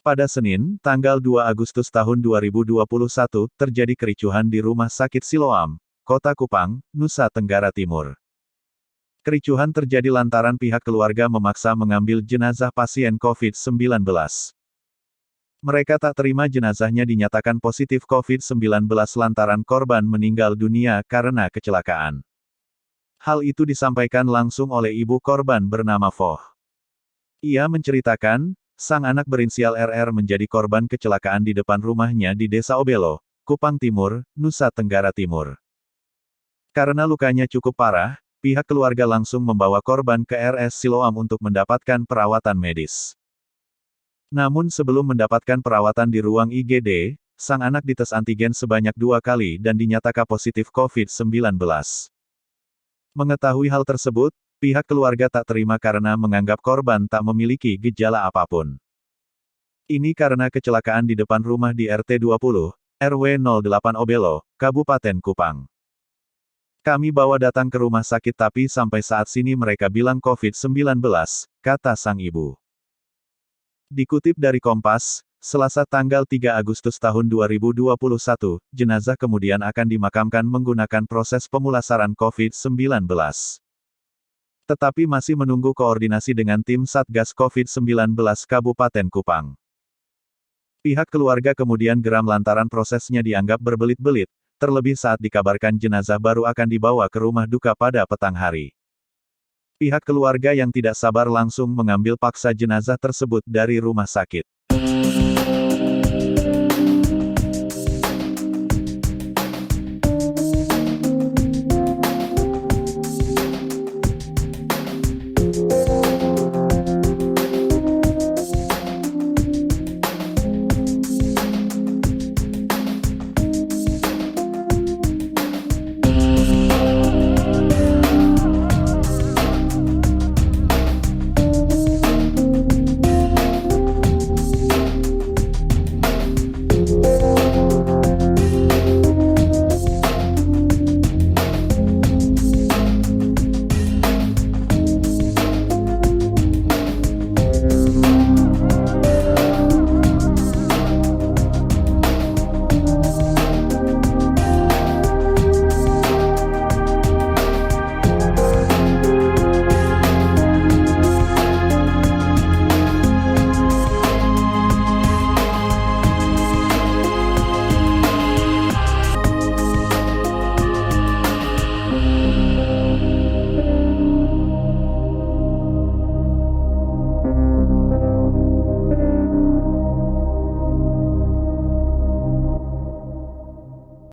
Pada Senin, tanggal 2 Agustus tahun 2021, terjadi kericuhan di Rumah Sakit Siloam, Kota Kupang, Nusa Tenggara Timur. Kericuhan terjadi lantaran pihak keluarga memaksa mengambil jenazah pasien COVID-19. Mereka tak terima jenazahnya dinyatakan positif COVID-19 lantaran korban meninggal dunia karena kecelakaan. Hal itu disampaikan langsung oleh ibu korban bernama Foh. Ia menceritakan, sang anak berinisial RR menjadi korban kecelakaan di depan rumahnya di Desa Obelo, Kupang Timur, Nusa Tenggara Timur. Karena lukanya cukup parah, pihak keluarga langsung membawa korban ke RS Siloam untuk mendapatkan perawatan medis. Namun sebelum mendapatkan perawatan di ruang IGD, sang anak dites antigen sebanyak 2 kali dan dinyatakan positif COVID-19. Mengetahui hal tersebut, pihak keluarga tak terima karena menganggap korban tak memiliki gejala apapun. Ini karena kecelakaan di depan rumah di RT 20, RW 08 Obelo, Kabupaten Kupang. Kami bawa datang ke rumah sakit tapi sampai saat sini mereka bilang COVID-19, kata sang ibu. Dikutip dari Kompas, Selasa tanggal 3 Agustus tahun 2021, jenazah kemudian akan dimakamkan menggunakan proses pemulasaran COVID-19. Tetapi masih menunggu koordinasi dengan tim Satgas COVID-19 Kabupaten Kupang. Pihak keluarga kemudian geram lantaran prosesnya dianggap berbelit-belit, terlebih saat dikabarkan jenazah baru akan dibawa ke rumah duka pada petang hari. Pihak keluarga yang tidak sabar langsung mengambil paksa jenazah tersebut dari rumah sakit.